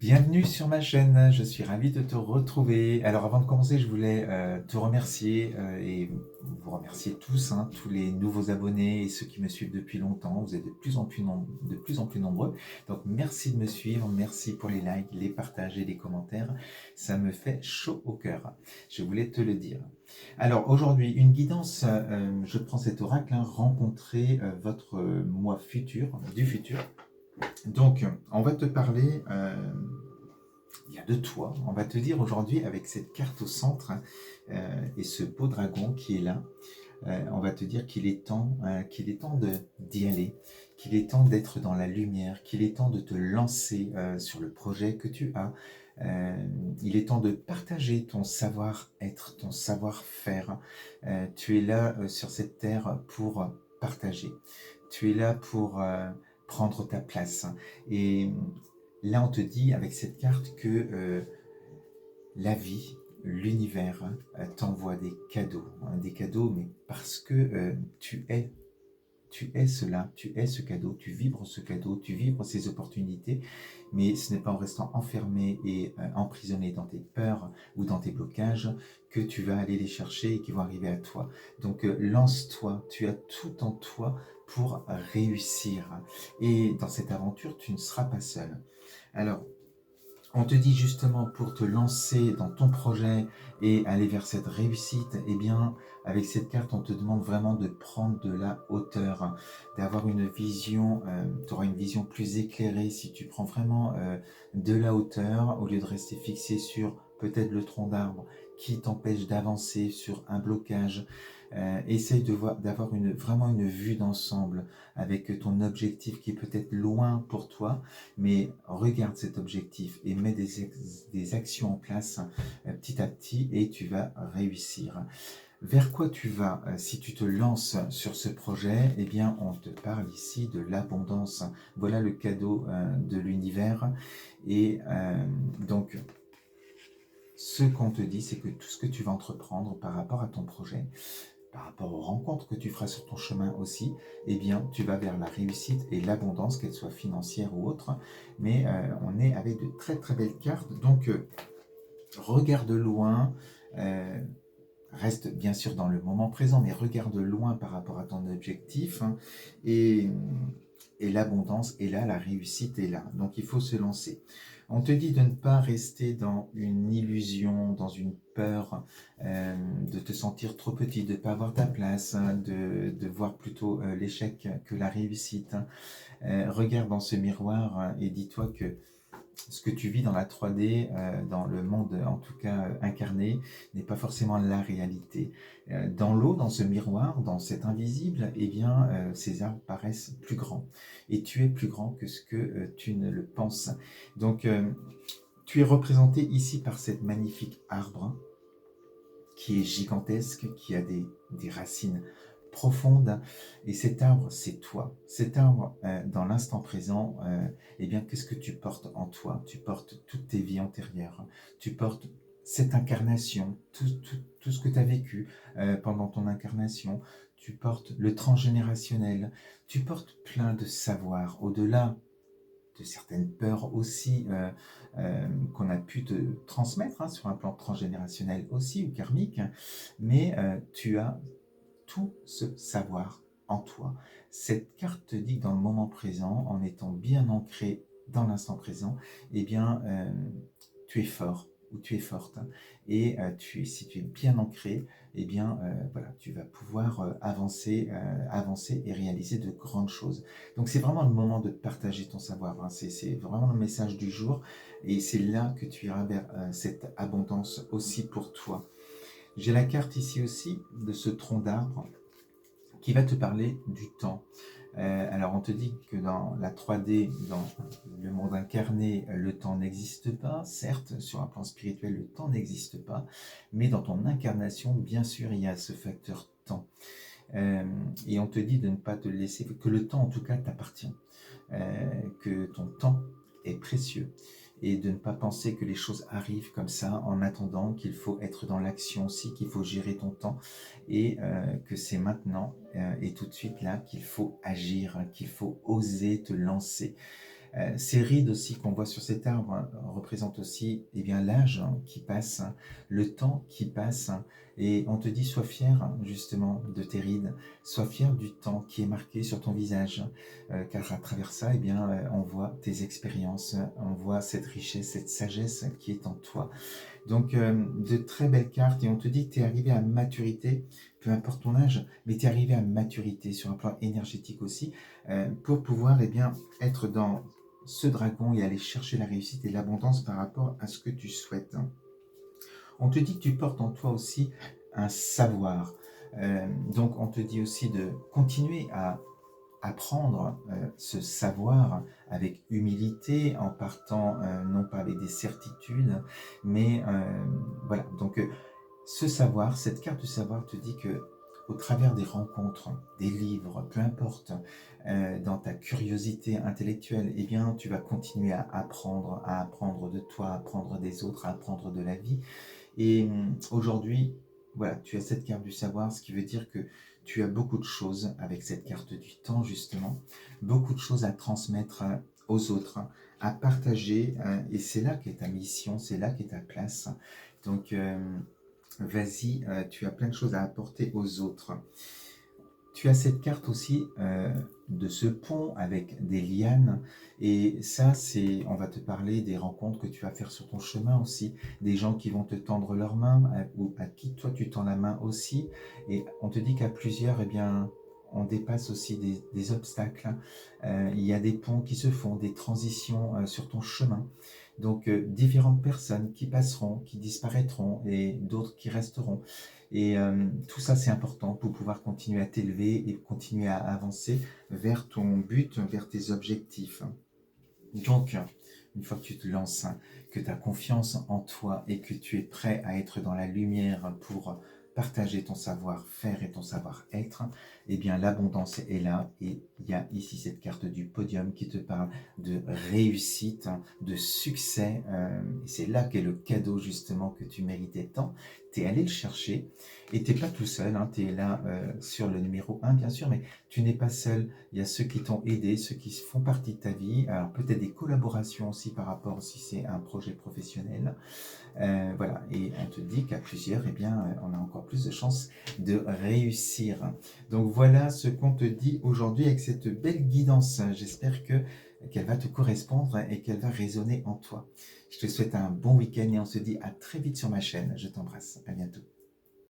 Bienvenue sur ma chaîne, je suis ravi de te retrouver. Alors avant de commencer, je voulais te remercier et vous remercier tous, hein, tous les nouveaux abonnés et ceux qui me suivent depuis longtemps. Vous êtes de plus en plus nombreux. Donc merci de me suivre, merci pour les likes, les partages et les commentaires. Ça me fait chaud au cœur. Je voulais te le dire. Alors aujourd'hui, une guidance, je prends cet oracle, hein, rencontrer votre moi futur, du futur. Donc, on va te parler de toi. On va te dire aujourd'hui, avec cette carte au centre et ce beau dragon qui est là, on va te dire qu'il est temps d'y aller, qu'il est temps d'être dans la lumière, qu'il est temps de te lancer sur le projet que tu as. Il est temps de partager ton savoir-être, ton savoir-faire. Tu es là sur cette terre pour partager. Tu es là pour prendre ta place. Et là, on te dit avec cette carte que la vie, l'univers t'envoie des cadeaux, mais parce que tu es cela, tu es ce cadeau, tu vibres ce cadeau, tu vibres ces opportunités, mais ce n'est pas en restant enfermé et emprisonné dans tes peurs ou dans tes blocages que tu vas aller les chercher et qui vont arriver à toi. Donc lance-toi, tu as tout en toi pour réussir. Et dans cette aventure, tu ne seras pas seul. Alors, on te dit justement pour te lancer dans ton projet et aller vers cette réussite, eh bien, avec cette carte, on te demande vraiment de prendre de la hauteur, d'avoir une vision, tu auras une vision plus éclairée si tu prends vraiment de la hauteur, au lieu de rester fixé sur peut-être le tronc d'arbre qui t'empêche d'avancer sur un blocage. Essaye d'avoir vraiment une vue d'ensemble avec ton objectif qui est peut-être loin pour toi, mais regarde cet objectif et mets des actions en place petit à petit et tu vas réussir. Vers quoi tu vas si tu te lances sur ce projet? Eh bien, on te parle ici de l'abondance. Voilà le cadeau de l'univers. Et donc, ce qu'on te dit, c'est que tout ce que tu vas entreprendre par rapport à ton projet, par rapport aux rencontres que tu feras sur ton chemin aussi, eh bien, tu vas vers la réussite et l'abondance, qu'elle soit financière ou autre. Mais on est avec de très très belles cartes. Donc, regarde loin. Reste bien sûr dans le moment présent, mais regarde loin par rapport à ton objectif, hein, et, et l'abondance est là, la réussite est là. Donc il faut se lancer. On te dit de ne pas rester dans une illusion, dans une peur, de te sentir trop petit, de ne pas avoir ta place, hein, de voir plutôt l'échec que la réussite. Regarde dans ce miroir et dis-toi que ce que tu vis dans la 3D, dans le monde en tout cas incarné, n'est pas forcément la réalité. Dans l'eau, dans ce miroir, dans cet invisible, eh bien, ces arbres paraissent plus grands. Et tu es plus grand que ce que tu ne le penses. Donc, tu es représenté ici par cet magnifique arbre qui est gigantesque, qui a des racines profondes. Et cet arbre, c'est toi. Cet arbre, dans l'instant présent, eh bien, qu'est-ce que tu portes en toi? Tu portes toutes tes vies antérieures. Tu portes cette incarnation, tout ce que tu as vécu pendant ton incarnation. Tu portes le transgénérationnel. Tu portes plein de savoirs au-delà de certaines peurs aussi qu'on a pu te transmettre hein, sur un plan transgénérationnel aussi ou karmique, mais tu as tout ce savoir en toi. Cette carte te dit que dans le moment présent, en étant bien ancré dans l'instant présent, eh bien, tu es fort ou tu es forte. Et si tu es bien ancré, eh bien, voilà, tu vas pouvoir avancer et réaliser de grandes choses. Donc, c'est vraiment le moment de partager ton savoir. Hein. C'est vraiment le message du jour. Et c'est là que tu iras vers cette abondance aussi pour toi. J'ai la carte ici aussi de ce tronc d'arbre qui va te parler du temps. Alors on te dit que dans la 3D, dans le monde incarné, le temps n'existe pas. Certes, sur un plan spirituel, le temps n'existe pas. Mais dans ton incarnation, bien sûr, il y a ce facteur temps. Et on te dit de ne pas te laisser, que le temps en tout cas t'appartient. Que ton temps est précieux et de ne pas penser que les choses arrivent comme ça en attendant, qu'il faut être dans l'action aussi, qu'il faut gérer ton temps et que c'est maintenant et tout de suite là qu'il faut agir, qu'il faut oser te lancer. Ces rides aussi qu'on voit sur cet arbre représentent aussi eh bien, l'âge qui passe, le temps qui passe. Et on te dit, sois fier justement de tes rides, sois fier du temps qui est marqué sur ton visage, car à travers ça, eh bien, on voit tes expériences, on voit cette richesse, cette sagesse qui est en toi. Donc, de très belles cartes et on te dit que tu es arrivé à maturité, peu importe ton âge, mais tu es arrivé à maturité sur un plan énergétique aussi, pour pouvoir eh bien, être dans ce dragon et aller chercher la réussite et l'abondance par rapport à ce que tu souhaites. On te dit que tu portes en toi aussi un savoir. Donc, on te dit aussi de continuer à apprendre ce savoir avec humilité, en partant non pas avec des certitudes, mais voilà. Donc, ce savoir, cette carte de savoir te dit que au travers des rencontres, des livres, peu importe, dans ta curiosité intellectuelle, eh bien, tu vas continuer à apprendre de toi, à apprendre des autres, à apprendre de la vie. Et aujourd'hui, voilà, tu as cette carte du savoir, ce qui veut dire que tu as beaucoup de choses avec cette carte du temps, justement, beaucoup de choses à transmettre aux autres, à partager, et c'est là qu'est ta mission, c'est là qu'est ta place. Donc, vas-y, tu as plein de choses à apporter aux autres. Tu as cette carte aussi de ce pont avec des lianes et ça, on va te parler des rencontres que tu vas faire sur ton chemin aussi, des gens qui vont te tendre leur main ou à qui toi tu tends la main aussi et on te dit qu'à plusieurs, eh bien, on dépasse aussi des obstacles. Il y a des ponts qui se font, des transitions sur ton chemin. Donc, différentes personnes qui passeront, qui disparaîtront et d'autres qui resteront. Et tout ça, c'est important pour pouvoir continuer à t'élever et continuer à avancer vers ton but, vers tes objectifs. Donc, une fois que tu te lances, que tu as confiance en toi et que tu es prêt à être dans la lumière pour partager ton savoir-faire et ton savoir-être, eh bien l'abondance est là et il y a ici cette carte du podium qui te parle de réussite, de succès. Et c'est là qu'est le cadeau justement que tu méritais tant. Tu es allé le chercher et tu n'es pas tout seul, hein, tu es là sur le numéro 1 bien sûr, mais tu n'es pas seul. Il y a ceux qui t'ont aidé, ceux qui font partie de ta vie. Alors peut-être des collaborations aussi par rapport si c'est un projet professionnel. Voilà, et on te dit qu'à plusieurs, eh bien, on a encore plus de chances de réussir. Donc voilà ce qu'on te dit aujourd'hui avec cette belle guidance. J'espère qu'elle va te correspondre et qu'elle va résonner en toi. Je te souhaite un bon week-end et on se dit à très vite sur ma chaîne. Je t'embrasse. À bientôt.